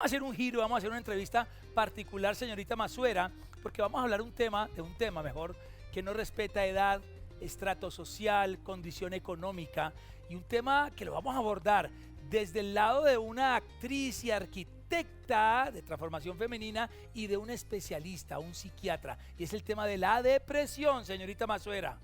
a hacer un giro, vamos a hacer una entrevista particular, señorita Masuera, porque vamos a hablar de un tema mejor, que no respeta edad, estrato social, condición económica, y un tema que lo vamos a abordar desde el lado de una actriz y arquitecta de transformación femenina y de un especialista, un psiquiatra, y es el tema de la depresión, señorita Masuera.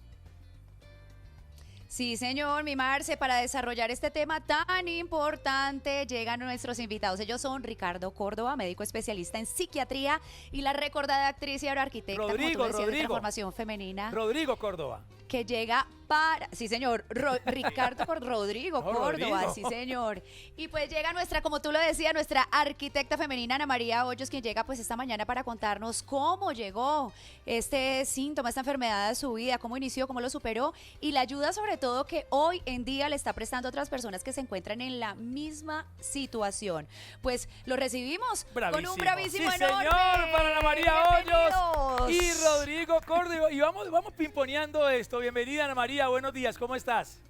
Sí, señor, mi Marce, para desarrollar este tema tan importante llegan nuestros invitados. Ellos son Ricardo Córdoba, médico especialista en psiquiatría, y la recordada actriz y ahora arquitecta, como tú lo decías, de transformación femenina. Rodrigo Córdoba. Que llega para, sí señor, Rodrigo Córdoba, sí señor. Y pues llega nuestra, como tú lo decías, nuestra arquitecta femenina Ana María Hoyos, quien llega pues esta mañana para contarnos cómo llegó este síntoma, esta enfermedad a su vida, cómo inició, cómo lo superó y la ayuda sobre todo que hoy en día le está prestando a otras personas que se encuentran en la misma situación. Pues lo recibimos con un bravísimo sí, enorme. Señor, para Ana María Hoyos y Rodrigo Córdoba. Y vamos pimponeando esto. Bienvenida, Ana María, buenos días, ¿cómo estás?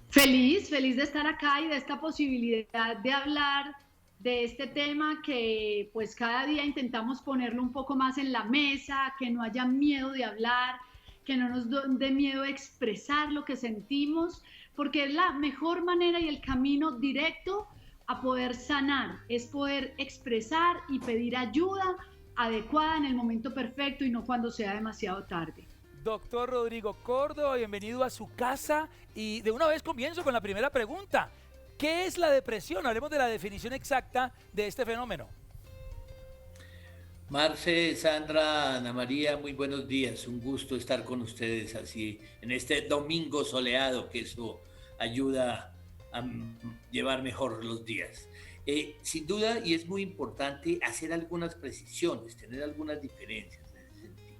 Feliz de estar acá y de esta posibilidad de hablar de este tema que pues cada día intentamos ponerlo un poco más en la mesa, que no haya miedo de hablar, que no nos dé miedo expresar lo que sentimos, porque es la mejor manera y el camino directo a poder sanar, es poder expresar y pedir ayuda adecuada en el momento perfecto y no cuando sea demasiado tarde. Doctor Rodrigo Córdoba, bienvenido a su casa y de una vez comienzo con la primera pregunta. ¿Qué es la depresión? Hablemos de la definición exacta de este fenómeno. Marce, Sandra, Ana María, muy buenos días. Un gusto estar con ustedes así en este domingo soleado, que eso ayuda a llevar mejor los días. Sin duda, y es muy importante hacer algunas precisiones, tener algunas diferencias en ese sentido,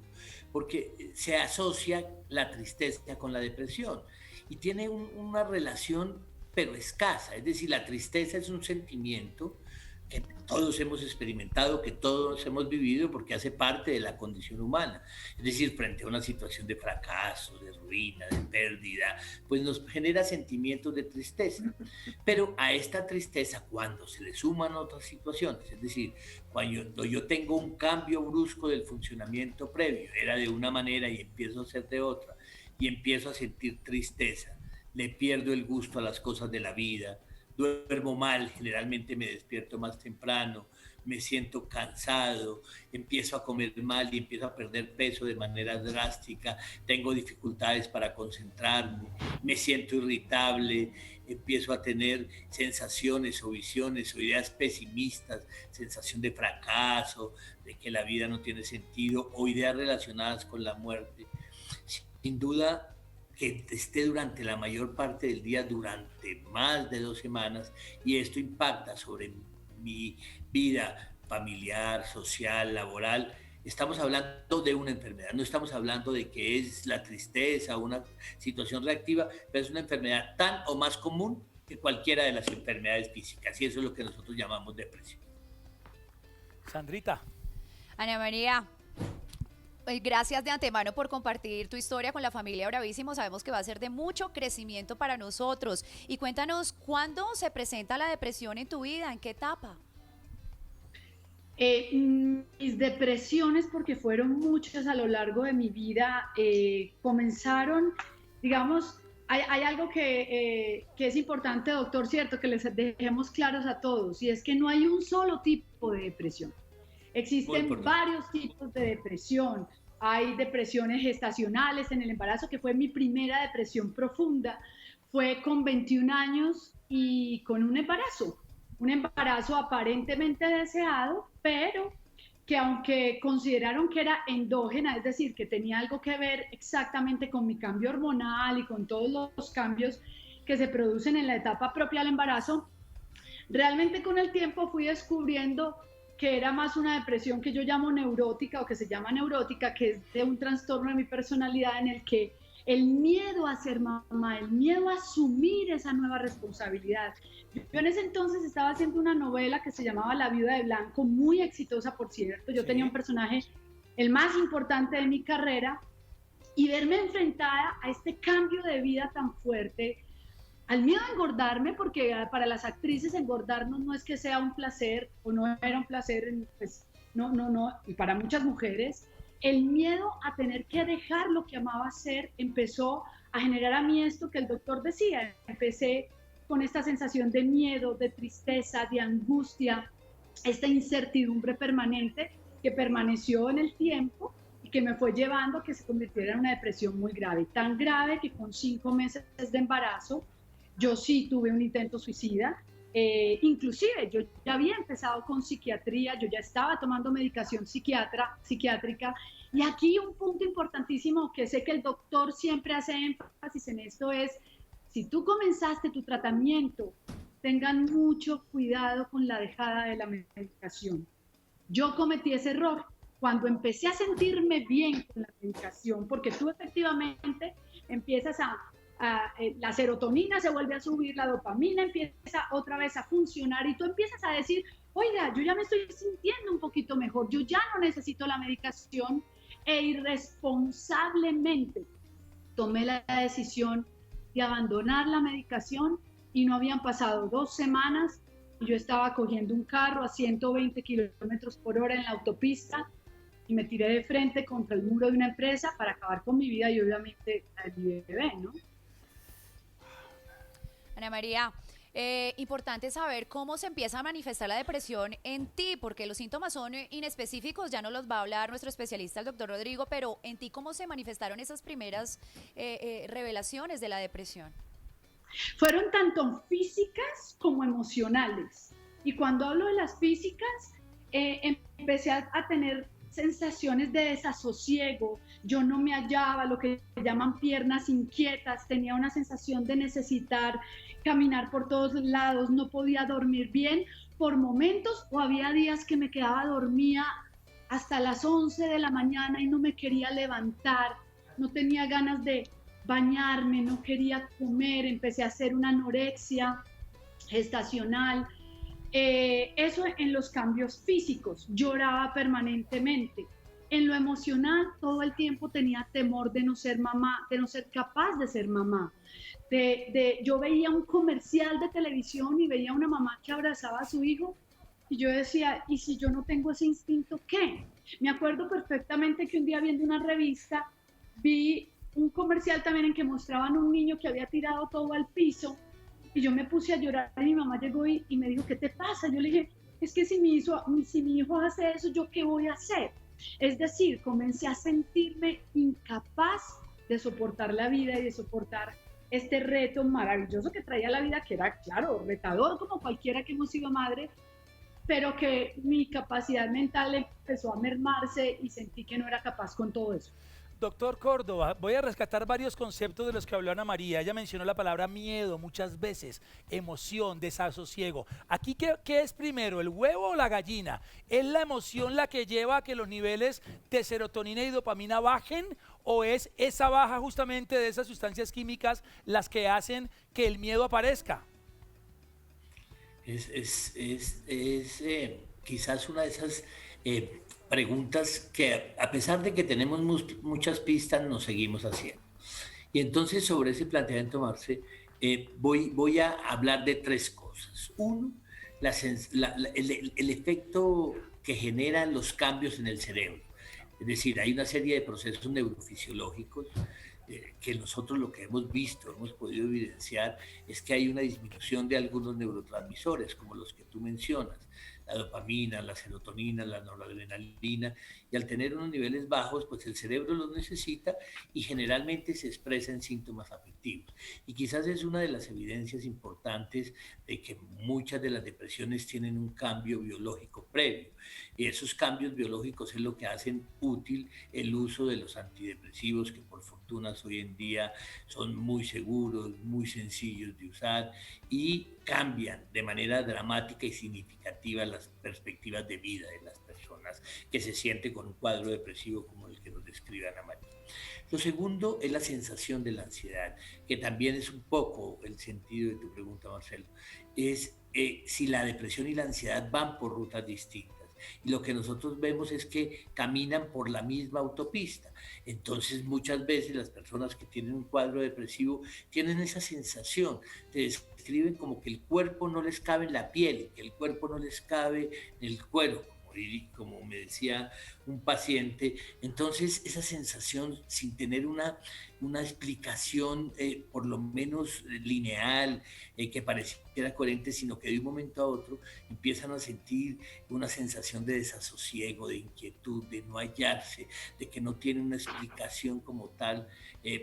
porque se asocia la tristeza con la depresión y tiene una relación pero escasa, es decir, la tristeza es un sentimiento que todos hemos experimentado, que todos hemos vivido porque hace parte de la condición humana. Es decir, frente a una situación de fracaso, de ruina, de pérdida, pues nos genera sentimientos de tristeza. Pero a esta tristeza, cuando se le suman otras situaciones, es decir, cuando yo tengo un cambio brusco del funcionamiento previo, era de una manera y empiezo a ser de otra, y empiezo a sentir tristeza, le pierdo el gusto a las cosas de la vida, duermo mal, generalmente me despierto más temprano, me siento cansado, empiezo a comer mal y empiezo a perder peso de manera drástica, tengo dificultades para concentrarme, me siento irritable, empiezo a tener sensaciones o visiones o ideas pesimistas, sensación de fracaso, de que la vida no tiene sentido o ideas relacionadas con la muerte. Sin duda, que esté durante la mayor parte del día, durante más de 2 semanas, y esto impacta sobre mi vida familiar, social, laboral. Estamos hablando de una enfermedad, no estamos hablando de que es la tristeza o una situación reactiva, pero es una enfermedad tan o más común que cualquiera de las enfermedades físicas, y eso es lo que nosotros llamamos depresión. Sandrita. Ana María, gracias de antemano por compartir tu historia con la familia Bravísimo. Sabemos que va a ser de mucho crecimiento para nosotros. Y cuéntanos, ¿cuándo se presenta la depresión en tu vida? ¿En qué etapa? Mis depresiones, porque fueron muchas a lo largo de mi vida, comenzaron, digamos, hay algo que es importante, doctor, cierto, que les dejemos claros a todos, y es que no hay un solo tipo de depresión. Existen varios tipos de depresión. Hay depresiones gestacionales en el embarazo, que fue mi primera depresión profunda. Fue con 21 años y con un embarazo aparentemente deseado, pero que aunque consideraron que era endógena, es decir, que tenía algo que ver exactamente con mi cambio hormonal y con todos los cambios que se producen en la etapa propia del embarazo, realmente con el tiempo fui descubriendo que era más una depresión que yo llamo neurótica o que se llama neurótica, que es de un trastorno de mi personalidad en el que el miedo a ser mamá, el miedo a asumir esa nueva responsabilidad. Yo en ese entonces estaba haciendo una novela que se llamaba La Viuda de Blanco, muy exitosa por cierto. Yo tenía un personaje, el más importante de mi carrera, y verme enfrentada a este cambio de vida tan fuerte, al miedo a engordarme, porque para las actrices engordarnos no es que sea un placer, o no era un placer, pues no, y para muchas mujeres, el miedo a tener que dejar lo que amaba hacer empezó a generar a mí esto que el doctor decía. Empecé con esta sensación de miedo, de tristeza, de angustia, esta incertidumbre permanente que permaneció en el tiempo y que me fue llevando a que se convirtiera en una depresión muy grave, tan grave que con 5 meses de embarazo yo sí tuve un intento suicida. Inclusive yo ya había empezado con psiquiatría, yo ya estaba tomando medicación psiquiátrica, y aquí un punto importantísimo que sé que el doctor siempre hace énfasis en esto es: si tú comenzaste tu tratamiento, tengan mucho cuidado con la dejada de la medicación. Yo cometí ese error cuando empecé a sentirme bien con la medicación, porque tú efectivamente empiezas la serotonina se vuelve a subir, la dopamina empieza otra vez a funcionar y tú empiezas a decir: oiga, yo ya me estoy sintiendo un poquito mejor, yo ya no necesito la medicación, e irresponsablemente tomé la decisión de abandonar la medicación y no habían pasado 2 semanas y yo estaba cogiendo un carro a 120 kilómetros por hora en la autopista y me tiré de frente contra el muro de una empresa para acabar con mi vida y obviamente la de mi bebé, ¿no? Ana María, importante saber cómo se empieza a manifestar la depresión en ti, porque los síntomas son inespecíficos, ya nos los va a hablar nuestro especialista, el doctor Rodrigo, pero en ti, ¿cómo se manifestaron esas primeras revelaciones de la depresión? Fueron tanto físicas como emocionales. Y cuando hablo de las físicas, empecé a tener sensaciones de desasosiego, yo no me hallaba, lo que llaman piernas inquietas, tenía una sensación de necesitar caminar por todos lados, no podía dormir bien por momentos, o había días que me quedaba dormida hasta las 11 de la mañana y no me quería levantar, no tenía ganas de bañarme, no quería comer, empecé a hacer una anorexia gestacional. Eso en los cambios físicos, lloraba permanentemente. En lo emocional, todo el tiempo tenía temor de no ser mamá, de no ser capaz de ser mamá. Yo veía un comercial de televisión y veía una mamá que abrazaba a su hijo y yo decía: ¿y si yo no tengo ese instinto, qué? Me acuerdo perfectamente que un día viendo una revista vi un comercial también en que mostraban un niño que había tirado todo al piso y yo me puse a llorar y mi mamá llegó y me dijo: ¿qué te pasa? Yo le dije: es que si mi hijo hace eso, ¿yo qué voy a hacer? Es decir, comencé a sentirme incapaz de soportar la vida y de soportar este reto maravilloso que traía la vida, que era, claro, retador como cualquiera que hemos sido madre, pero que mi capacidad mental empezó a mermarse y sentí que no era capaz con todo eso. Doctor Córdoba, voy a rescatar varios conceptos de los que habló Ana María. Ella mencionó la palabra miedo muchas veces, emoción, desasosiego. Aquí, ¿qué es primero, el huevo o la gallina? ¿Es la emoción la que lleva a que los niveles de serotonina y dopamina bajen? ¿O es esa baja justamente de esas sustancias químicas las que hacen que el miedo aparezca? Quizás una de esas preguntas que, a pesar de que tenemos muchas pistas, nos seguimos haciendo. Y entonces, sobre ese planteamiento, Marce, voy a hablar de tres cosas. Uno, el efecto que generan los cambios en el cerebro. Es decir, hay una serie de procesos neurofisiológicos que nosotros lo que hemos visto, hemos podido evidenciar, es que hay una disminución de algunos neurotransmisores, como los que tú mencionas, la dopamina, la serotonina, la noradrenalina, y al tener unos niveles bajos, pues el cerebro los necesita y generalmente se expresa en síntomas afectivos. Y quizás es una de las evidencias importantes de que muchas de las depresiones tienen un cambio biológico previo. Y esos cambios biológicos es lo que hacen útil el uso de los antidepresivos, que por fortuna hoy en día son muy seguros, muy sencillos de usar y cambian de manera dramática y significativa las perspectivas de vida de las personas que se sienten con un cuadro depresivo como el que nos describe Ana María. Lo segundo es la sensación de la ansiedad, que también es un poco el sentido de tu pregunta, Marcelo. Es si la depresión y la ansiedad van por rutas distintas. Y lo que nosotros vemos es que caminan por la misma autopista. Entonces, muchas veces las personas que tienen un cuadro depresivo tienen esa sensación, te describen como que el cuerpo no les cabe en la piel, que el cuerpo no les cabe en el cuero, como me decía un paciente. Entonces, esa sensación sin tener una explicación por lo menos lineal, que pareciera coherente, sino que de un momento a otro empiezan a sentir una sensación de desasosiego, de inquietud, de no hallarse, de que no tienen una explicación como tal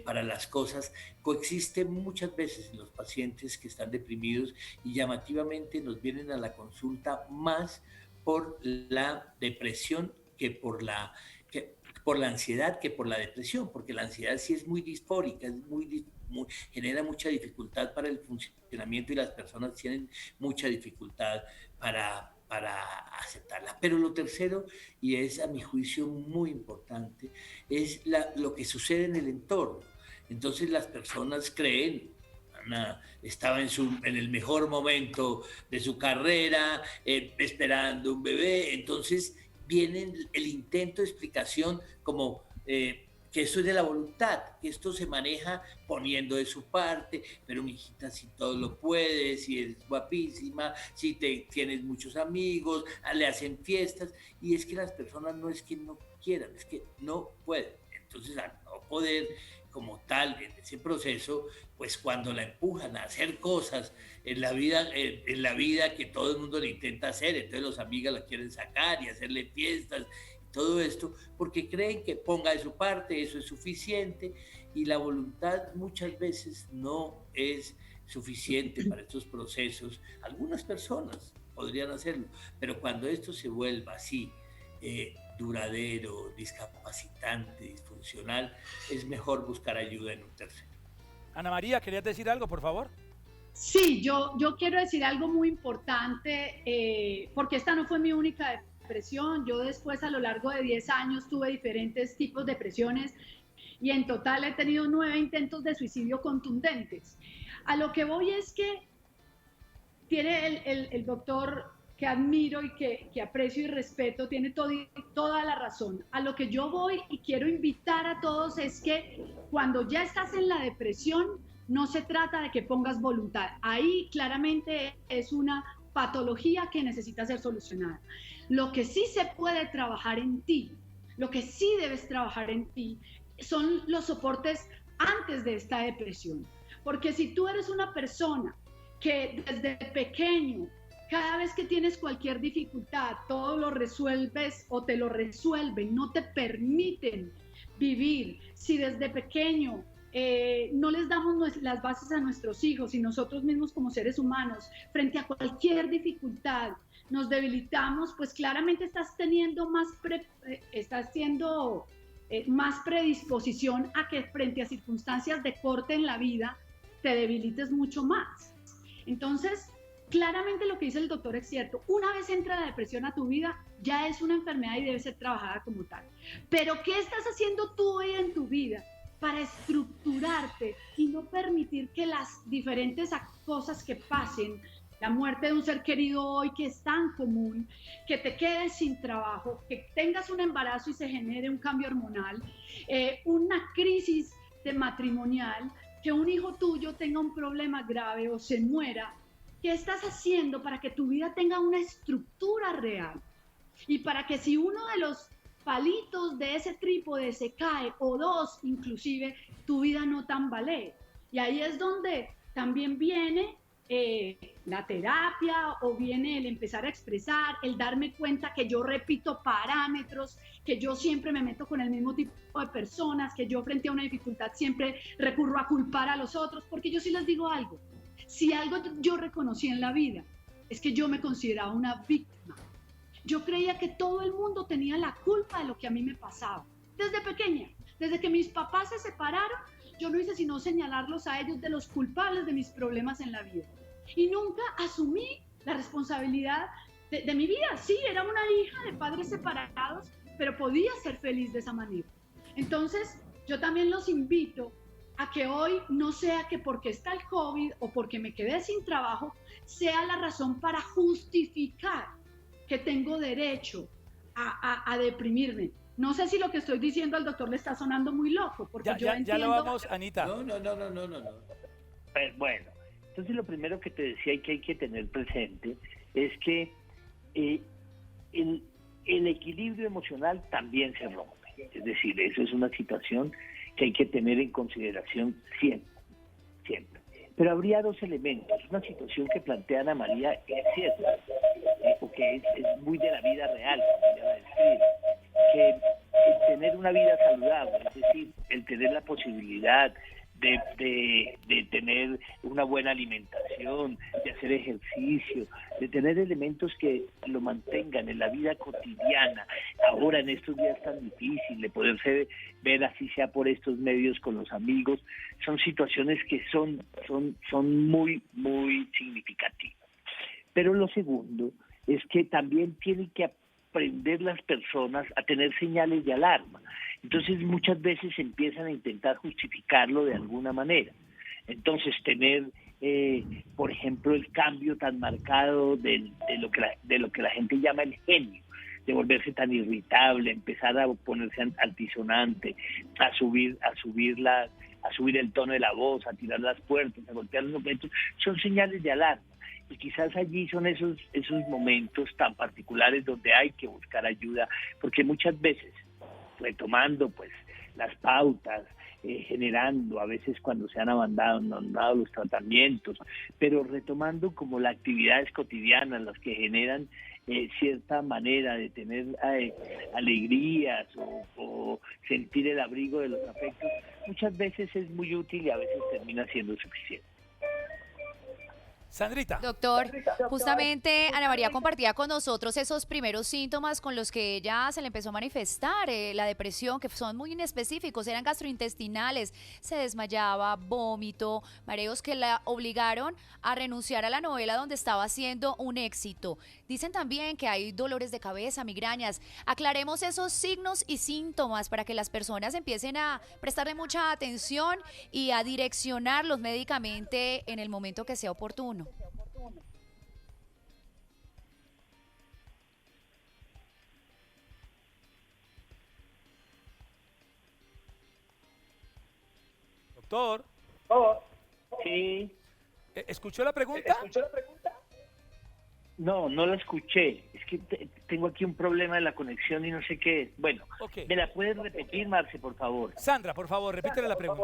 para las cosas. Coexiste muchas veces en los pacientes que están deprimidos y llamativamente nos vienen a la consulta más por la depresión que por la ansiedad que por la depresión, porque la ansiedad sí es muy disfórica, genera mucha dificultad para el funcionamiento y las personas tienen mucha dificultad para aceptarla. Pero lo tercero, y es a mi juicio muy importante, es lo que sucede en el entorno. Entonces las personas creen, Ana estaba en el mejor momento de su carrera, esperando un bebé, entonces viene el intento de explicación como que esto es de la voluntad, que esto se maneja poniendo de su parte, pero mijita, si todo lo puedes, si eres guapísima, si tienes muchos amigos, le hacen fiestas, y es que las personas no es que no quieran, es que no pueden. Entonces, al no poder como tal en ese proceso, pues cuando la empujan a hacer cosas en la vida que todo el mundo le intenta hacer, entonces los amigas la quieren sacar y hacerle fiestas y todo esto, porque creen que ponga de su parte, eso es suficiente, y la voluntad muchas veces no es suficiente para estos procesos. Algunas personas podrían hacerlo, pero cuando esto se vuelva así, duradero, discapacitante, disfuncional, es mejor buscar ayuda en un tercero. Ana María, ¿querías decir algo, por favor? Sí, yo quiero decir algo muy importante, porque esta no fue mi única depresión. Yo después, a lo largo de 10 años, tuve diferentes tipos de depresiones y en total he tenido 9 intentos de suicidio contundentes. A lo que voy es que tiene el doctor, que admiro y que aprecio y respeto, tiene toda la razón. A lo que yo voy y quiero invitar a todos es que cuando ya estás en la depresión, no se trata de que pongas voluntad. Ahí claramente es una patología que necesita ser solucionada. Lo que sí se puede trabajar en ti, lo que sí debes trabajar en ti, son los soportes antes de esta depresión. Porque si tú eres una persona que desde pequeño, cada vez que tienes cualquier dificultad, todo lo resuelves o te lo resuelven, no te permiten vivir. Si desde pequeño no les damos las bases a nuestros hijos y nosotros mismos como seres humanos, frente a cualquier dificultad, nos debilitamos, pues claramente estás teniendo más predisposición a que frente a circunstancias de corte en la vida, te debilites mucho más. Entonces, claramente lo que dice el doctor es cierto. Una vez entra la depresión a tu vida, ya es una enfermedad y debe ser trabajada como tal. Pero ¿qué estás haciendo tú hoy en tu vida para estructurarte y no permitir que las diferentes cosas que pasen, la muerte de un ser querido hoy que es tan común, que te quedes sin trabajo, que tengas un embarazo y se genere un cambio hormonal, una crisis matrimonial, que un hijo tuyo tenga un problema grave o se muera? ¿Qué estás haciendo para que tu vida tenga una estructura real? Y para que si uno de los palitos de ese trípode se cae, o dos inclusive, tu vida no tambalee. Y ahí es donde también viene la terapia, o viene el empezar a expresar, el darme cuenta que yo repito parámetros, que yo siempre me meto con el mismo tipo de personas, que yo frente a una dificultad siempre recurro a culpar a los otros, porque yo sí les digo algo. Si algo yo reconocí en la vida, es que yo me consideraba una víctima. Yo creía que todo el mundo tenía la culpa de lo que a mí me pasaba. Desde pequeña, desde que mis papás se separaron, yo no hice sino señalarlos a ellos de los culpables de mis problemas en la vida. Y nunca asumí la responsabilidad de mi vida. Sí, era una hija de padres separados, pero podía ser feliz de esa manera. Entonces, yo también los invito a que hoy no sea que porque está el COVID o porque me quedé sin trabajo, sea la razón para justificar que tengo derecho a deprimirme. No sé si lo que estoy diciendo al doctor le está sonando muy loco, porque yo entiendo... Ya lo vamos, Anita. No. Bueno, entonces lo primero que te decía y que hay que tener presente es que el equilibrio emocional también se rompe. Es decir, eso es una situación que hay que tener en consideración siempre. Pero habría dos elementos. Una situación que plantea Ana María es cierta, porque es muy de la vida real, como ella la describe, que el tener una vida saludable, es decir, el tener la posibilidad de tener una buena alimentación, de hacer ejercicio, de tener elementos que lo mantengan en la vida cotidiana, ahora en estos días tan difíciles, de poderse ver así sea por estos medios con los amigos, son situaciones que son muy, muy significativas. Pero lo segundo es que también tienen que aprender las personas a tener señales de alarma. Entonces muchas veces empiezan a intentar justificarlo de alguna manera. Entonces tener, por ejemplo, el cambio tan marcado de lo que la gente llama el genio, de volverse tan irritable, empezar a ponerse altisonante, a subir el tono de la voz, a tirar las puertas, a golpear los objetos, son señales de alarma. Y quizás allí son esos momentos tan particulares donde hay que buscar ayuda, porque muchas veces, retomando pues las pautas, generando a veces cuando se han abandonado los tratamientos, pero retomando como las actividades cotidianas, las que generan cierta manera de tener alegrías o sentir el abrigo de los afectos, muchas veces es muy útil y a veces termina siendo suficiente. Sandrita. Doctor, justamente Ana María compartía con nosotros esos primeros síntomas con los que ella se le empezó a manifestar la depresión, que son muy inespecíficos, eran gastrointestinales, se desmayaba, vómito, mareos que la obligaron a renunciar a la novela donde estaba haciendo un éxito. Dicen también que hay dolores de cabeza, migrañas. Aclaremos esos signos y síntomas para que las personas empiecen a prestarle mucha atención y a direccionarlos médicamente en el momento que sea oportuno. Doctor. Sí. ¿Escuchó la pregunta? No la escuché. Es que tengo aquí un problema de la conexión y no sé qué es. Bueno, Okay. ¿Me la puedes repetir, Marce, por favor? Sandra, por favor, repítele la pregunta.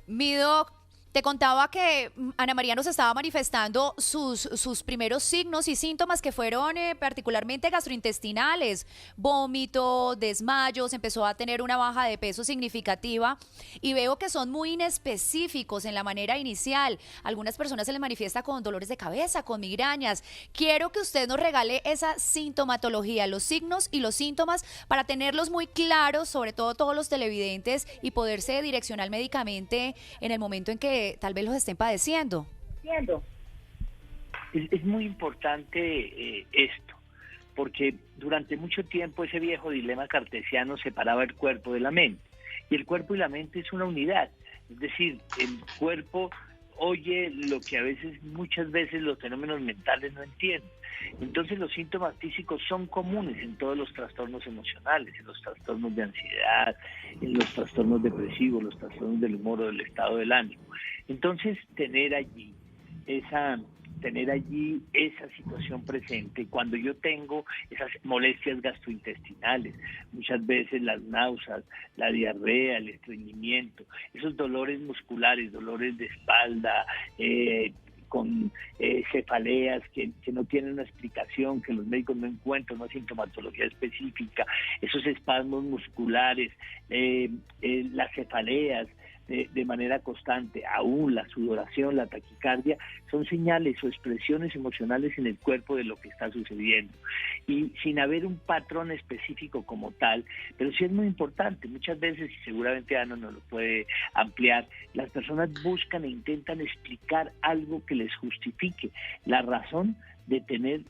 Mi doc, te contaba que Ana María nos estaba manifestando sus primeros signos y síntomas que fueron particularmente gastrointestinales, vómito, desmayos, empezó a tener una baja de peso significativa y veo que son muy inespecíficos en la manera inicial. Algunas personas se les manifiesta con dolores de cabeza, con migrañas. Quiero que usted nos regale esa sintomatología, los signos y los síntomas para tenerlos muy claros, sobre todo todos los televidentes, y poderse direccionar médicamente en el momento en que tal vez los estén padeciendo. Es muy importante esto, porque durante mucho tiempo ese viejo dilema cartesiano separaba el cuerpo de la mente, y el cuerpo y la mente es una unidad, es decir, el cuerpo oye lo que muchas veces los fenómenos mentales no entienden. Entonces los síntomas físicos son comunes en todos los trastornos emocionales, en los trastornos de ansiedad, en los trastornos depresivos, los trastornos del humor o del estado del ánimo. Entonces tener allí esa situación presente, cuando yo tengo esas molestias gastrointestinales, muchas veces las náuseas, la diarrea, el estreñimiento, esos dolores musculares, dolores de espalda, con cefaleas que no tienen una explicación, que los médicos no encuentran una sintomatología específica, esos espasmos musculares, las cefaleas de manera constante, aún la sudoración, la taquicardia, son señales o expresiones emocionales en el cuerpo de lo que está sucediendo. Y sin haber un patrón específico como tal, pero sí es muy importante, muchas veces, y seguramente Ana nos lo puede ampliar, las personas buscan e intentan explicar algo que les justifique la razón de tener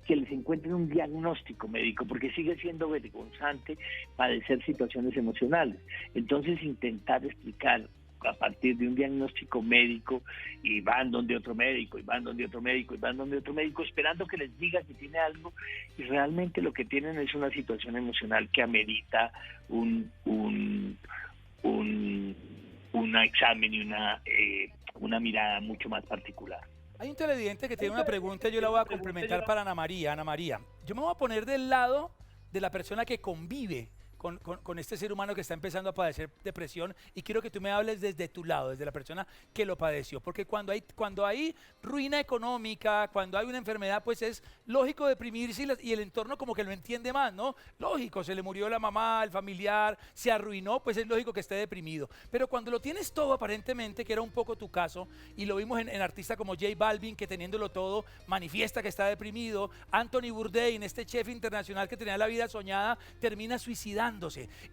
que les encuentren un diagnóstico médico, porque sigue siendo vergonzante padecer situaciones emocionales. Entonces intentar explicar a partir de un diagnóstico médico y van donde otro médico, y van donde otro médico, y van donde otro médico, esperando que les diga que tiene algo, y realmente lo que tienen es una situación emocional que amerita un examen y una mirada mucho más particular. Hay un televidente que tiene una pregunta y yo la voy a complementar para Ana María. Ana María, yo me voy a poner del lado de la persona que convive con este ser humano que está empezando a padecer depresión, y quiero que tú me hables desde tu lado, desde la persona que lo padeció, porque cuando hay ruina económica, cuando hay una enfermedad, pues es lógico deprimirse y el entorno como que lo entiende más, ¿no? Lógico, se le murió la mamá, el familiar, se arruinó, pues es lógico que esté deprimido. Pero cuando lo tienes todo aparentemente, que era un poco tu caso, y lo vimos en artistas como J Balvin, que teniéndolo todo manifiesta que está deprimido, Anthony Bourdain, este chef internacional que tenía la vida soñada, termina suicidándose.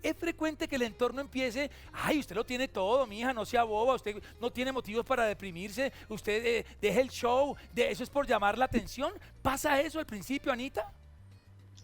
Es frecuente que el entorno empiece, ay, usted lo tiene todo, mi hija, no sea boba, usted no tiene motivos para deprimirse, usted deje el show, eso es por llamar la atención. ¿Pasa eso al principio, Anita?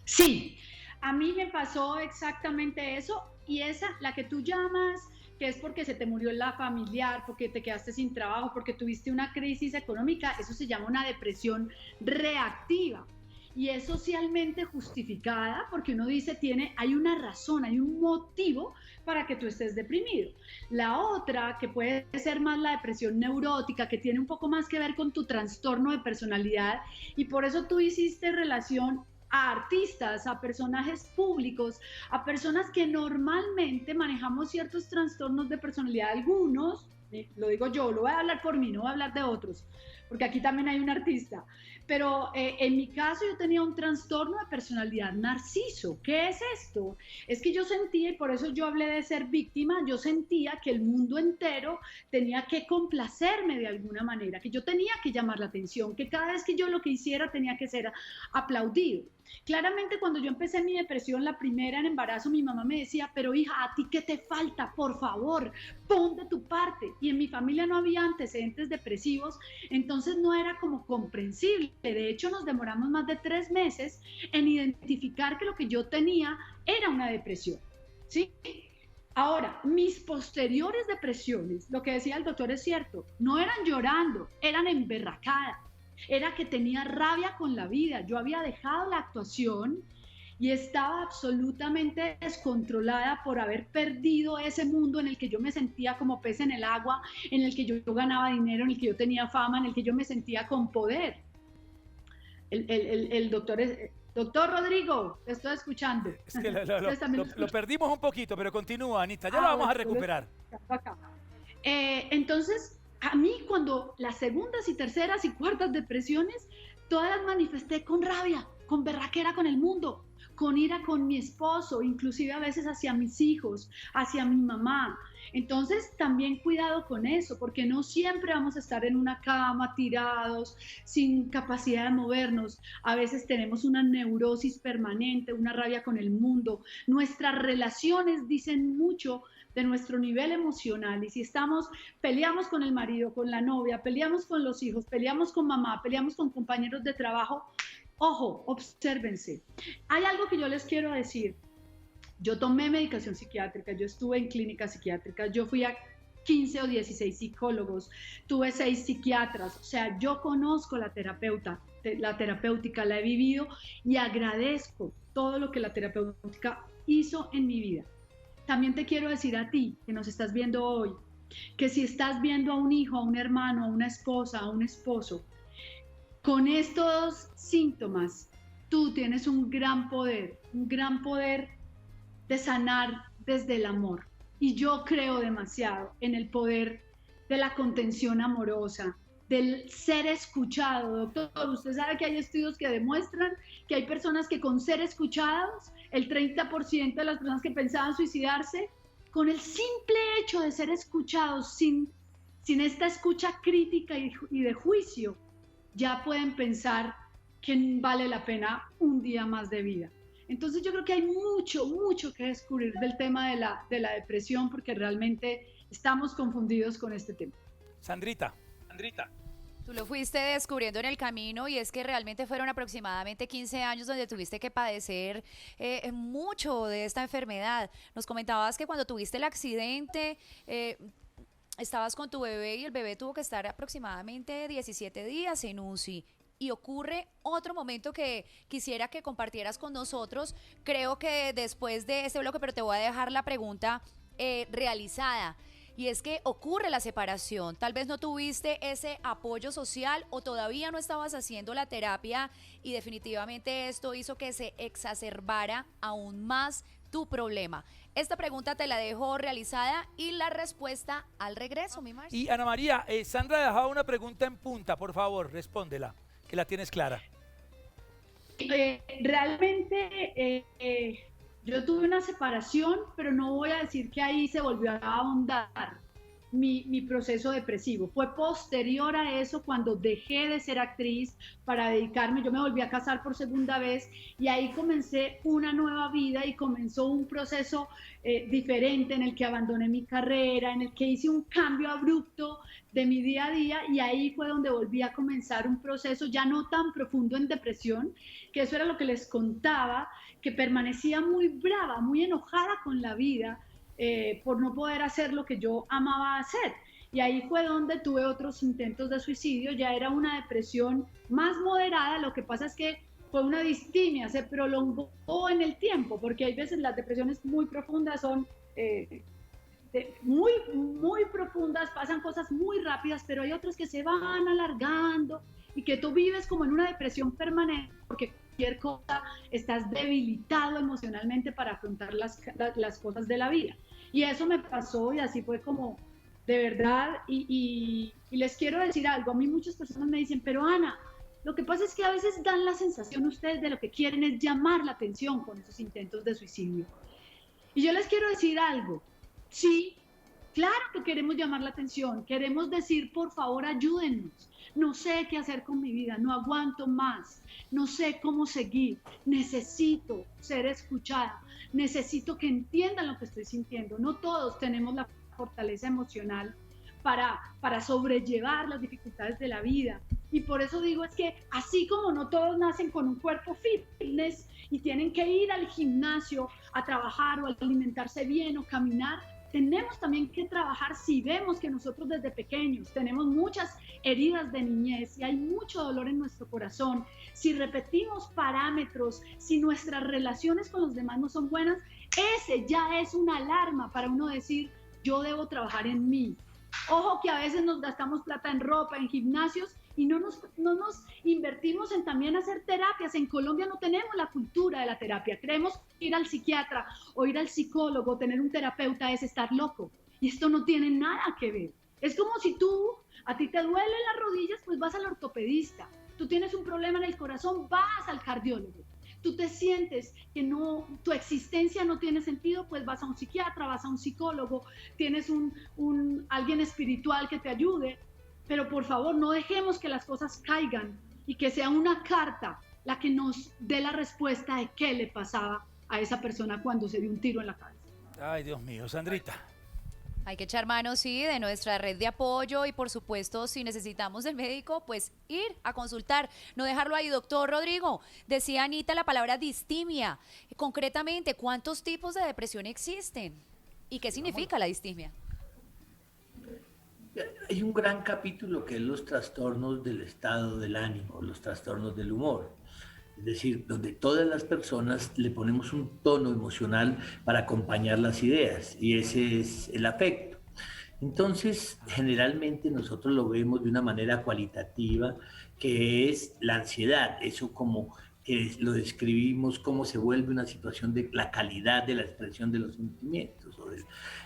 Sí, a mí me pasó exactamente eso, y esa, la que tú llamas, que es porque se te murió la familiar, porque te quedaste sin trabajo, porque tuviste una crisis económica, eso se llama una depresión reactiva. Y es socialmente justificada porque uno dice, hay una razón, hay un motivo para que tú estés deprimido. La otra, que puede ser más la depresión neurótica, que tiene un poco más que ver con tu trastorno de personalidad, y por eso tú hiciste relación a artistas, a personajes públicos, a personas que normalmente manejamos ciertos trastornos de personalidad, algunos, lo digo yo, lo voy a hablar por mí, no voy a hablar de otros, porque aquí también hay un artista, pero en mi caso yo tenía un trastorno de personalidad narciso. ¿Qué es esto? Es que yo sentía, y por eso yo hablé de ser víctima, yo sentía que el mundo entero tenía que complacerme de alguna manera, que yo tenía que llamar la atención, que cada vez que yo lo que hiciera tenía que ser aplaudido. Claramente cuando yo empecé mi depresión, la primera en embarazo, mi mamá me decía, pero hija, ¿a ti qué te falta? Por favor, pon de tu parte. Y en mi familia no había antecedentes depresivos, entonces no era como comprensible. De hecho, nos demoramos más de 3 meses en identificar que lo que yo tenía era una depresión, ¿sí? Ahora, mis posteriores depresiones, lo que decía el doctor es cierto, no eran llorando, eran emberracadas. Era que tenía rabia con la vida. Yo había dejado la actuación y estaba absolutamente descontrolada por haber perdido ese mundo en el que yo me sentía como pez en el agua, en el que yo ganaba dinero, en el que yo tenía fama, en el que yo me sentía con poder. El doctor es... Doctor Rodrigo, te estoy escuchando. Es que lo perdimos un poquito, pero continúa, Anita, ya lo vamos a recuperar. Entonces, a mí cuando las segundas y terceras y cuartas depresiones, todas las manifesté con rabia, con berraquera con el mundo, con ira con mi esposo, inclusive a veces hacia mis hijos, hacia mi mamá. Entonces también cuidado con eso, porque no siempre vamos a estar en una cama tirados, sin capacidad de movernos. A veces tenemos una neurosis permanente, una rabia con el mundo. Nuestras relaciones dicen mucho de nuestro nivel emocional, y si peleamos con el marido, con la novia, peleamos con los hijos, peleamos con mamá, peleamos con compañeros de trabajo, ojo, obsérvense. Hay algo que yo les quiero decir. Yo tomé medicación psiquiátrica, yo estuve en clínicas psiquiátricas, yo fui a 15 o 16 psicólogos, tuve 6 psiquiatras, o sea, yo conozco la terapéutica, la he vivido y agradezco todo lo que la terapéutica hizo en mi vida. También te quiero decir a ti, que nos estás viendo hoy, que si estás viendo a un hijo, a un hermano, a una esposa, a un esposo, con estos síntomas, tú tienes un gran poder de sanar desde el amor. Y yo creo demasiado en el poder de la contención amorosa, del ser escuchado. Doctor, usted sabe que hay estudios que demuestran que hay personas que con ser escuchados, el 30% de las personas que pensaban suicidarse, con el simple hecho de ser escuchados, sin esta escucha crítica y de juicio, ya pueden pensar que vale la pena un día más de vida. Entonces yo creo que hay mucho que descubrir del tema de la depresión, porque realmente estamos confundidos con este tema. Sandrita. Tú lo fuiste descubriendo en el camino, y es que realmente fueron aproximadamente 15 años donde tuviste que padecer mucho de esta enfermedad. Nos comentabas que cuando tuviste el accidente, estabas con tu bebé y el bebé tuvo que estar aproximadamente 17 días en UCI. Y ocurre otro momento que quisiera que compartieras con nosotros. Creo que después de este bloque, pero te voy a dejar la pregunta realizada. Y es que ocurre la separación. Tal vez no tuviste ese apoyo social o todavía no estabas haciendo la terapia y definitivamente esto hizo que se exacerbara aún más tu problema. Esta pregunta te la dejo realizada y la respuesta al regreso, mi Marcia. Y Ana María, Sandra ha dejado una pregunta en punta, por favor, respóndela, que la tienes clara. Realmente yo tuve una separación, pero no voy a decir que ahí se volvió a ahondar mi proceso depresivo. Fue posterior a eso, cuando dejé de ser actriz para dedicarme, yo me volví a casar por segunda vez y ahí comencé una nueva vida y comenzó un proceso diferente en el que abandoné mi carrera, en el que hice un cambio abrupto de mi día a día y ahí fue donde volví a comenzar un proceso ya no tan profundo en depresión, que eso era lo que les contaba, que permanecía muy brava, muy enojada con la vida, por no poder hacer lo que yo amaba hacer. Y ahí fue donde tuve otros intentos de suicidio, ya era una depresión más moderada, lo que pasa es que fue una distimia, se prolongó en el tiempo, porque hay veces las depresiones muy profundas son muy profundas, pasan cosas muy rápidas, pero hay otras que se van alargando y que tú vives como en una depresión permanente, porque cualquier cosa estás debilitado emocionalmente para afrontar las cosas de la vida. Y eso me pasó y así fue como de verdad. Y les quiero decir algo, a mí muchas personas me dicen, pero Ana, lo que pasa es que a veces dan la sensación ustedes de lo que quieren es llamar la atención con esos intentos de suicidio. Y yo les quiero decir algo, sí, claro que queremos llamar la atención, queremos decir, por favor, ayúdennos. No sé qué hacer con mi vida, no aguanto más, no sé cómo seguir, necesito ser escuchada, necesito que entiendan lo que estoy sintiendo. No todos tenemos la fortaleza emocional para sobrellevar las dificultades de la vida. Y por eso digo, es que así como no todos nacen con un cuerpo fitness y tienen que ir al gimnasio a trabajar o a alimentarse bien o caminar, tenemos también que trabajar si vemos que nosotros desde pequeños tenemos muchas heridas de niñez y hay mucho dolor en nuestro corazón. Si repetimos parámetros, si nuestras relaciones con los demás no son buenas, ese ya es una alarma para uno decir, yo debo trabajar en mí. Ojo que a veces nos gastamos plata en ropa, en gimnasios y no nos invertimos en también hacer terapias. En Colombia no tenemos la cultura de la terapia. Creemos que ir al psiquiatra o ir al psicólogo, tener un terapeuta es estar loco. Y esto no tiene nada que ver. Es como si a ti te duelen las rodillas, pues vas al ortopedista. Tú tienes un problema en el corazón, vas al cardiólogo. Tú te sientes que tu existencia no tiene sentido, pues vas a un psiquiatra, vas a un psicólogo, tienes alguien espiritual que te ayude. Pero por favor, no dejemos que las cosas caigan y que sea una carta la que nos dé la respuesta de qué le pasaba a esa persona cuando se dio un tiro en la cabeza. Ay, Dios mío, Sandrita. Hay que echar mano, sí, de nuestra red de apoyo y por supuesto, si necesitamos del médico, pues ir a consultar, no dejarlo ahí. Doctor Rodrigo, decía Anita la palabra distimia. Concretamente, ¿cuántos tipos de depresión existen? ¿Y qué significa la distimia? Hay un gran capítulo que es los trastornos del estado del ánimo, los trastornos del humor. Es decir, donde todas las personas le ponemos un tono emocional para acompañar las ideas, y ese es el afecto. Entonces, generalmente nosotros lo vemos de una manera cualitativa, que es la ansiedad, eso como lo describimos como se vuelve una situación de la calidad de la expresión de los sentimientos o de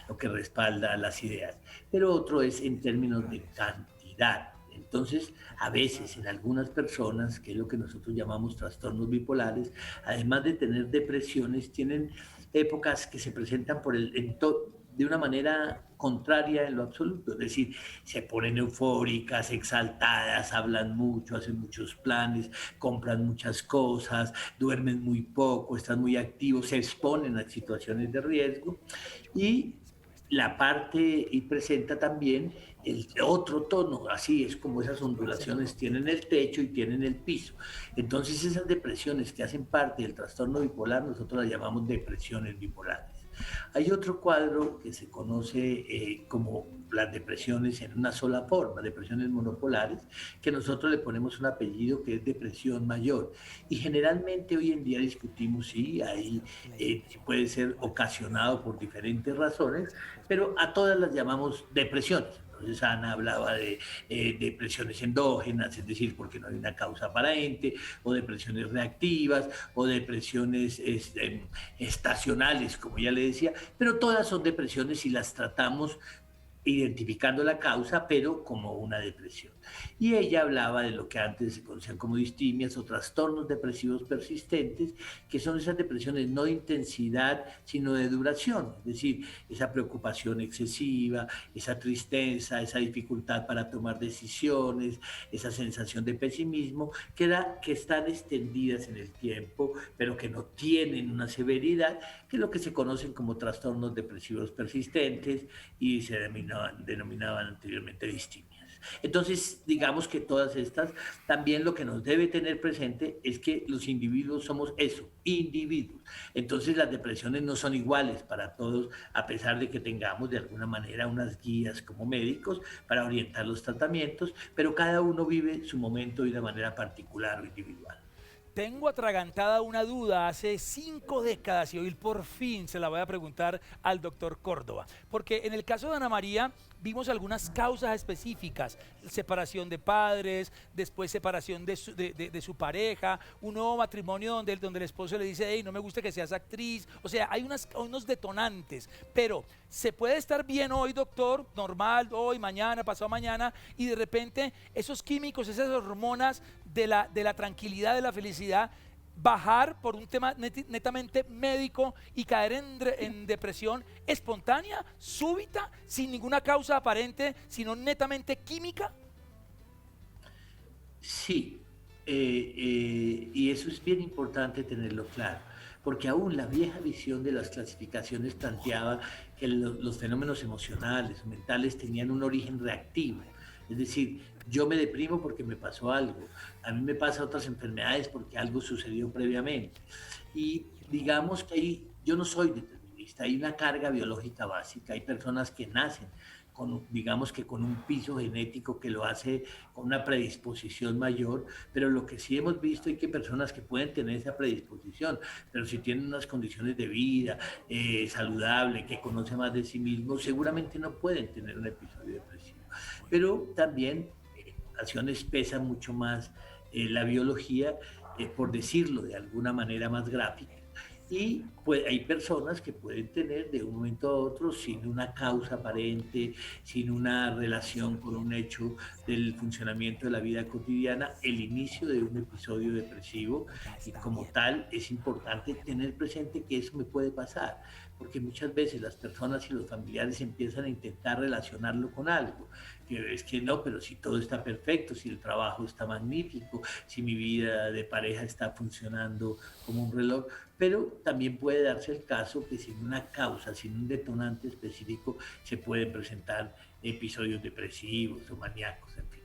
lo que respalda las ideas. Pero otro es en términos de cantidad. Entonces, a veces en algunas personas, que es lo que nosotros llamamos trastornos bipolares, además de tener depresiones, tienen épocas que se presentan de una manera contraria en lo absoluto, es decir, se ponen eufóricas, exaltadas, hablan mucho, hacen muchos planes, compran muchas cosas, duermen muy poco, están muy activos, se exponen a situaciones de riesgo y presenta también el otro tono, así es como esas ondulaciones tienen el techo y tienen el piso. Entonces esas depresiones que hacen parte del trastorno bipolar, nosotros las llamamos depresiones bipolares. Hay otro cuadro que se conoce como las depresiones en una sola forma, depresiones monopolares, que nosotros le ponemos un apellido que es depresión mayor. Y generalmente hoy en día discutimos si ahí puede ser ocasionado por diferentes razones, pero a todas las llamamos depresiones. Entonces Ana hablaba de depresiones endógenas, es decir, porque no hay una causa aparente, o depresiones reactivas, o depresiones estacionales, como ya le decía, pero todas son depresiones y las tratamos identificando la causa, pero como una depresión. Y ella hablaba de lo que antes se conocían como distimias o trastornos depresivos persistentes, que son esas depresiones no de intensidad, sino de duración, es decir, esa preocupación excesiva, esa tristeza, esa dificultad para tomar decisiones, esa sensación de pesimismo, que están extendidas en el tiempo, pero que no tienen una severidad, que es lo que se conocen como trastornos depresivos persistentes y se denominaban anteriormente distimias. Entonces, digamos que todas estas, también lo que nos debe tener presente es que los individuos somos eso, individuos. Entonces, las depresiones no son iguales para todos, a pesar de que tengamos de alguna manera unas guías como médicos para orientar los tratamientos, pero cada uno vive su momento de una manera particular o individual. Tengo atragantada una duda hace 5 décadas y hoy por fin se la voy a preguntar al doctor Córdoba. Porque en el caso de Ana María vimos algunas causas específicas, separación de padres, después separación de su pareja, un nuevo matrimonio donde el esposo le dice, hey, no me gusta que seas actriz. O sea, hay unos detonantes, pero se puede estar bien hoy, doctor, normal, hoy, mañana, pasado mañana, y de repente esos químicos, esas hormonas de la tranquilidad, de la felicidad, bajar por un tema netamente médico y caer en depresión espontánea, súbita, sin ninguna causa aparente, sino netamente química? Sí, y eso es bien importante tenerlo claro, porque aún la vieja visión de las clasificaciones planteaba que los fenómenos emocionales o mentales tenían un origen reactivo. Es decir, yo me deprimo porque me pasó algo, a mí me pasan otras enfermedades porque algo sucedió previamente. Y digamos que ahí, yo no soy determinista, hay una carga biológica básica, hay personas que nacen digamos que con un piso genético que lo hace con una predisposición mayor, pero lo que sí hemos visto es que personas que pueden tener esa predisposición, pero si tienen unas condiciones de vida saludable, que conocen más de sí mismos, seguramente no pueden tener un episodio depresivo. Pero también en ocasiones pesa mucho más la biología, por decirlo de alguna manera más gráfica, y pues hay personas que pueden tener de un momento a otro, sin una causa aparente, sin una relación con un hecho del funcionamiento de la vida cotidiana, el inicio de un episodio depresivo, y como tal es importante tener presente que eso me puede pasar, porque muchas veces las personas y los familiares empiezan a intentar relacionarlo con algo, que es que no, pero si todo está perfecto, si el trabajo está magnífico, si mi vida de pareja está funcionando como un reloj, pero también puede darse el caso que sin una causa, sin un detonante específico, se pueden presentar episodios depresivos o maníacos, en fin.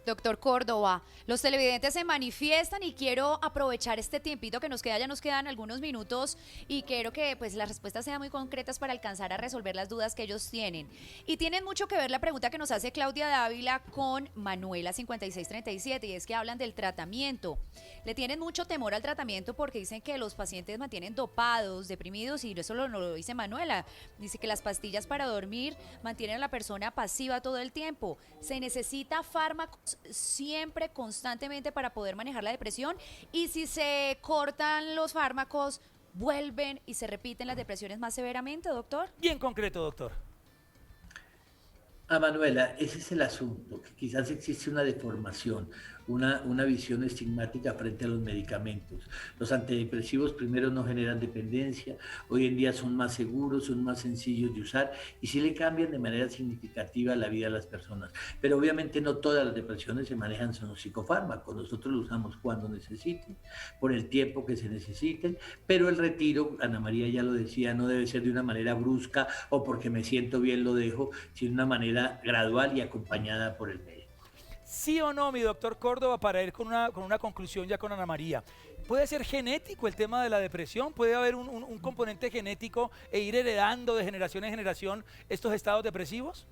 Doctor Córdoba, los televidentes se manifiestan y quiero aprovechar este tiempito que nos queda, ya nos quedan algunos minutos y quiero que pues las respuestas sean muy concretas para alcanzar a resolver las dudas que ellos tienen. Y tienen mucho que ver la pregunta que nos hace Claudia Dávila con Manuela 5637 y es que hablan del tratamiento. Le tienen mucho temor al tratamiento porque dicen que los pacientes mantienen dopados, deprimidos y eso lo dice Manuela. Dice que las pastillas para dormir mantienen a la persona pasiva todo el tiempo. Se necesita fármacos siempre, constantemente para poder manejar la depresión y si se cortan los fármacos, vuelven y se repiten las depresiones más severamente, doctor. Bien concreto, doctor. Manuela, ese es el asunto, que quizás existe una deformación, una visión estigmática frente a los medicamentos. Los antidepresivos primero no generan dependencia, hoy en día son más seguros, son más sencillos de usar y sí le cambian de manera significativa la vida a las personas. Pero obviamente no todas las depresiones se manejan con los psicofármacos, nosotros lo usamos cuando necesiten, por el tiempo que se necesiten, pero el retiro, Ana María ya lo decía, no debe ser de una manera brusca o porque me siento bien lo dejo, sino de una manera gradual y acompañada por el médico. ¿Sí o no, mi doctor Córdoba, para ir con una conclusión ya con Ana María? ¿Puede ser genético el tema de la depresión? ¿Puede haber un componente genético e ir heredando de generación en generación estos estados depresivos?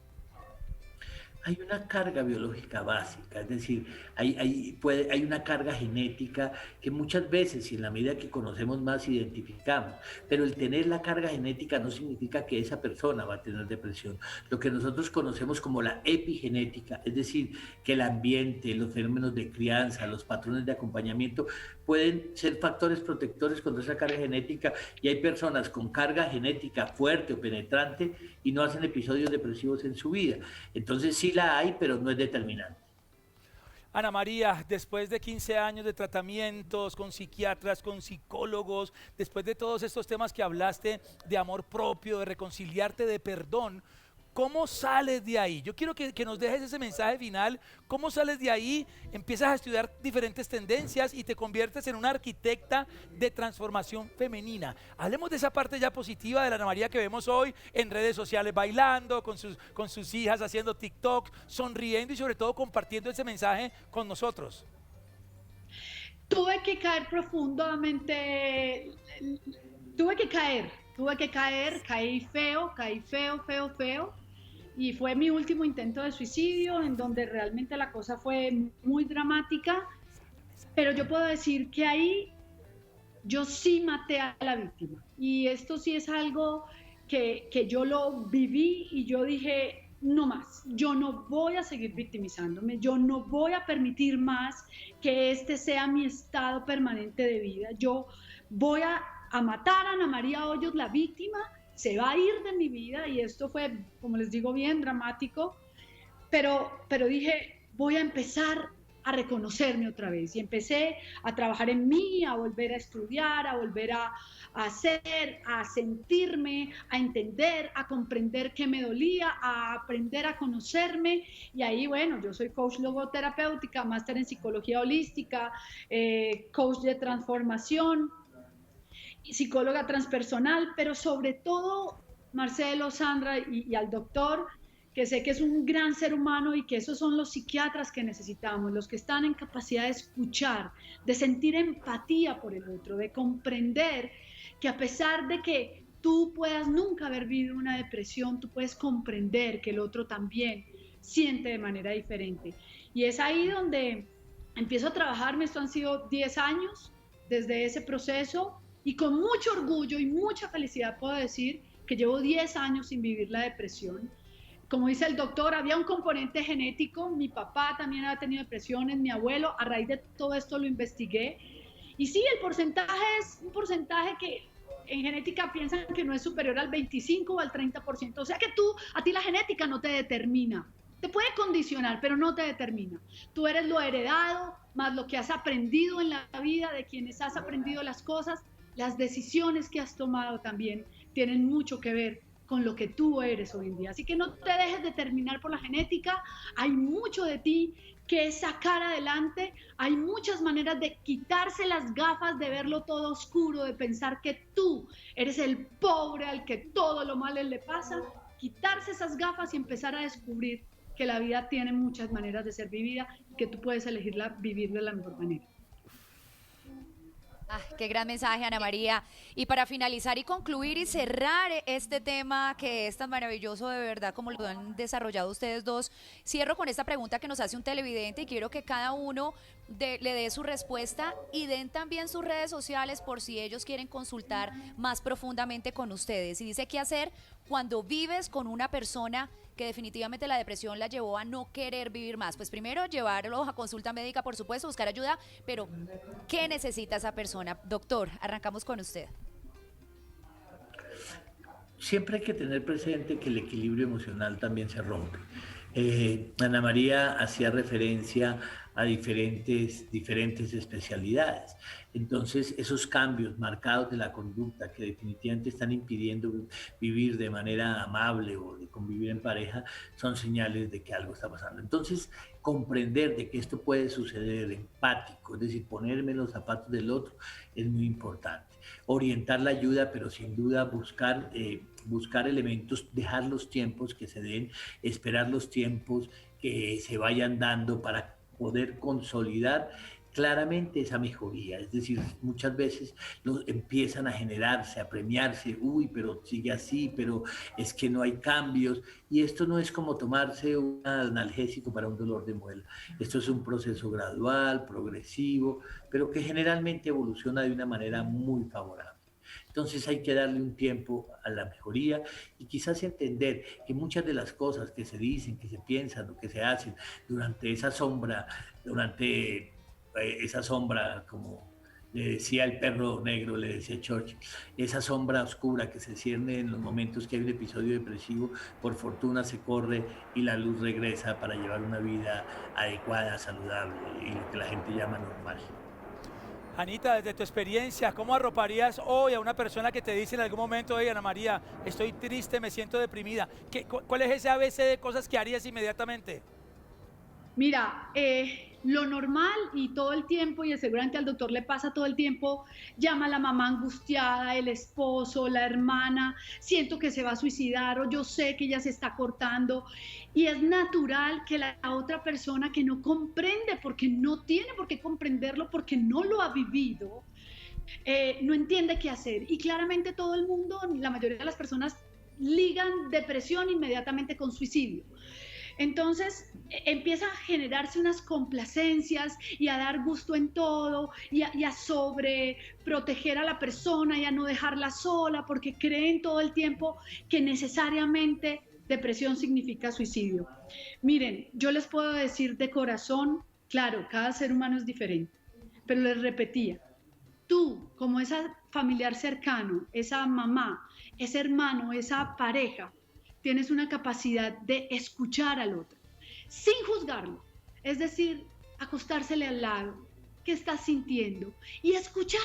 Hay una carga biológica básica, es decir, hay una carga genética que muchas veces, y en la medida que conocemos más, identificamos, pero el tener la carga genética no significa que esa persona va a tener depresión. Lo que nosotros conocemos como la epigenética, es decir, que el ambiente, los fenómenos de crianza, los patrones de acompañamiento pueden ser factores protectores contra esa carga genética, y hay personas con carga genética fuerte o penetrante y no hacen episodios depresivos en su vida. Entonces sí la hay, pero no es determinante. Ana María, después de 15 años de tratamientos con psiquiatras, con psicólogos, después de todos estos temas que hablaste de amor propio, de reconciliarte, de perdón, ¿cómo sales de ahí? Yo quiero que nos dejes ese mensaje final. ¿Cómo sales de ahí? Empiezas a estudiar diferentes tendencias y te conviertes en una arquitecta de transformación femenina. Hablemos de esa parte ya positiva de la Ana María que vemos hoy en redes sociales, bailando con sus hijas, haciendo TikTok, sonriendo y sobre todo compartiendo ese mensaje con nosotros. Tuve que caer profundamente, caí feo, y fue mi último intento de suicidio, en donde realmente la cosa fue muy dramática, pero yo puedo decir que ahí yo sí maté a la víctima, y esto sí es algo que yo lo viví, y yo dije, no más, yo no voy a seguir victimizándome, yo no voy a permitir más que este sea mi estado permanente de vida, yo voy a matar a Ana María Hoyos, la víctima, se va a ir de mi vida, y esto fue, como les digo, bien dramático, pero dije, voy a empezar a reconocerme otra vez, y empecé a trabajar en mí, a volver a estudiar, a volver a hacer, a sentirme, a entender, a comprender qué me dolía, a aprender a conocerme, y ahí, bueno, yo soy coach logoterapéutica, máster en psicología holística, coach de transformación, psicóloga transpersonal, pero sobre todo, Marcelo, Sandra y al doctor, que sé que es un gran ser humano, y que esos son los psiquiatras que necesitamos, los que están en capacidad de escuchar, de sentir empatía por el otro, de comprender que a pesar de que tú puedas nunca haber vivido una depresión, tú puedes comprender que el otro también siente de manera diferente. Y es ahí donde empiezo a trabajarme. Esto han sido 10 años desde ese proceso, y con mucho orgullo y mucha felicidad puedo decir que llevo 10 años sin vivir la depresión. Como dice el doctor, había un componente genético, mi papá también había tenido depresiones, mi abuelo, a raíz de todo esto lo investigué, y sí, el porcentaje es un porcentaje que en genética piensan que no es superior al 25 o al 30%, o sea que a ti la genética no te determina, te puede condicionar, pero no te determina. Tú eres lo heredado, más lo que has aprendido en la vida, de quienes has aprendido las cosas. Las decisiones que has tomado también tienen mucho que ver con lo que tú eres hoy en día. Así que no te dejes determinar por la genética. Hay mucho de ti que sacar adelante. Hay muchas maneras de quitarse las gafas, de verlo todo oscuro, de pensar que tú eres el pobre al que todo lo malo le pasa. Quitarse esas gafas y empezar a descubrir que la vida tiene muchas maneras de ser vivida, y que tú puedes elegirla, vivir de la mejor manera. Ah, qué gran mensaje, Ana María. Y para finalizar y concluir y cerrar este tema que es tan maravilloso, de verdad, como lo han desarrollado ustedes dos, cierro con esta pregunta que nos hace un televidente, y quiero que cada uno le dé su respuesta, y den también sus redes sociales por si ellos quieren consultar más profundamente con ustedes. Y dice, ¿qué hacer cuando vives con una persona que definitivamente la depresión la llevó a no querer vivir más? Pues primero, llevarlos a consulta médica, por supuesto, buscar ayuda, pero ¿qué necesita esa persona? Doctor, arrancamos con usted. Siempre hay que tener presente que el equilibrio emocional también se rompe. Ana María hacía referencia a diferentes especialidades. Entonces, esos cambios marcados de la conducta que definitivamente están impidiendo vivir de manera amable o de convivir en pareja son señales de que algo está pasando. Entonces, comprender de que esto puede suceder, empático, es decir, ponerme en los zapatos del otro, es muy importante. Orientar la ayuda, pero sin duda buscar elementos, dejar los tiempos que se den, esperar los tiempos que se vayan dando para poder consolidar claramente esa mejoría. Es decir, muchas veces empiezan a generarse, a premiarse, uy, pero sigue así, pero es que no hay cambios. Y esto no es como tomarse un analgésico para un dolor de muela. Esto es un proceso gradual, progresivo, pero que generalmente evoluciona de una manera muy favorable. Entonces hay que darle un tiempo a la mejoría y quizás entender que muchas de las cosas que se dicen, que se piensan o que se hacen durante esa sombra, como le decía el perro negro, le decía Churchill, esa sombra oscura que se cierne en los momentos que hay un episodio depresivo, por fortuna se corre y la luz regresa para llevar una vida adecuada, saludable y lo que la gente llama normal. Anita, desde tu experiencia, ¿cómo arroparías hoy a una persona que te dice en algún momento, hey, Ana María, estoy triste, me siento deprimida? ¿Cuál es ese ABC de cosas que harías inmediatamente? Mira, lo normal y todo el tiempo, y seguramente al doctor le pasa todo el tiempo, llama a la mamá angustiada, el esposo, la hermana, siento que se va a suicidar o yo sé que ella se está cortando. Y es natural que la otra persona que no comprende, porque no tiene por qué comprenderlo, porque no lo ha vivido, no entiende qué hacer. Y claramente todo el mundo, la mayoría de las personas, ligan depresión inmediatamente con suicidio. Entonces empieza a generarse unas complacencias y a dar gusto en todo y a sobreproteger a la persona y a no dejarla sola porque creen todo el tiempo que necesariamente depresión significa suicidio. Miren, yo les puedo decir de corazón, claro, cada ser humano es diferente, pero les repetía, tú como esa familiar cercano, esa mamá, ese hermano, esa pareja, tienes una capacidad de escuchar al otro, sin juzgarlo. Es decir, acostársele al lado, qué estás sintiendo, y escuchar,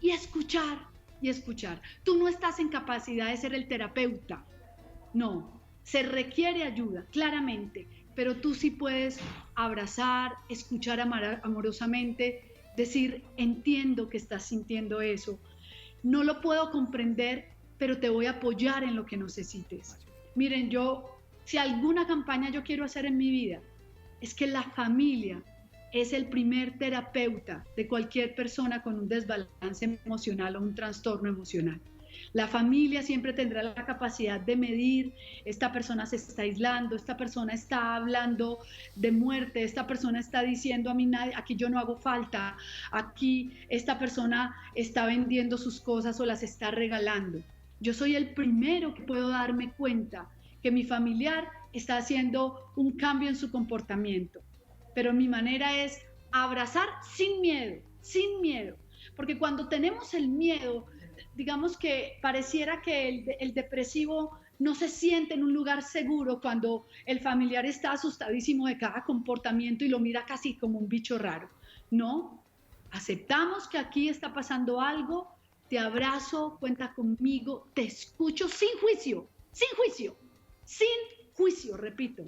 y escuchar, y escuchar. Tú no estás en capacidad de ser el terapeuta, no. Se requiere ayuda, claramente, pero tú sí puedes abrazar, escuchar amorosamente, decir, entiendo que estás sintiendo eso, no lo puedo comprender, pero te voy a apoyar en lo que necesites. Miren, si alguna campaña yo quiero hacer en mi vida, es que la familia es el primer terapeuta de cualquier persona con un desbalance emocional o un trastorno emocional. La familia siempre tendrá la capacidad de medir, esta persona se está aislando, esta persona está hablando de muerte, esta persona está diciendo a mí, aquí yo no hago falta, aquí esta persona está vendiendo sus cosas o las está regalando. Yo soy el primero que puedo darme cuenta que mi familiar está haciendo un cambio en su comportamiento. Pero mi manera es abrazar sin miedo. Porque cuando tenemos el miedo, digamos que pareciera que el depresivo no se siente en un lugar seguro cuando el familiar está asustadísimo de cada comportamiento y lo mira casi como un bicho raro. No, aceptamos que aquí está pasando algo, te abrazo, cuenta conmigo, te escucho sin juicio, repito.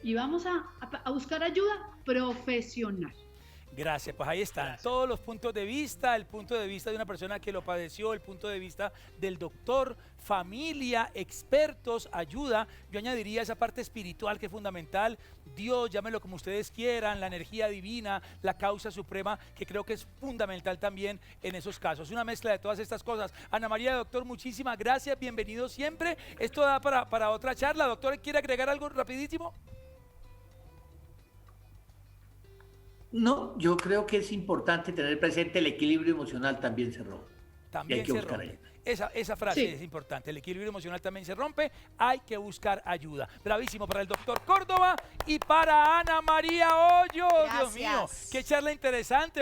Y vamos a buscar ayuda profesional. Gracias, pues ahí están todos los puntos de vista, el punto de vista de una persona que lo padeció, el punto de vista del doctor, familia, expertos, ayuda. Yo añadiría esa parte espiritual que es fundamental, Dios, llámenlo como ustedes quieran, la energía divina, la causa suprema, que creo que es fundamental también en esos casos. Una mezcla de todas estas cosas. Ana María, doctor, muchísimas gracias, bienvenido siempre. Esto da para otra charla. Doctor, ¿quiere agregar algo rapidísimo? No, yo creo que es importante tener presente el equilibrio emocional también se rompe. También hay que se buscar rompe. ayuda. Esa frase es importante. El equilibrio emocional también se rompe. Hay que buscar ayuda. Bravísimo para el doctor Córdoba y para Ana María Hoyos. Gracias. Dios mío, qué charla interesante.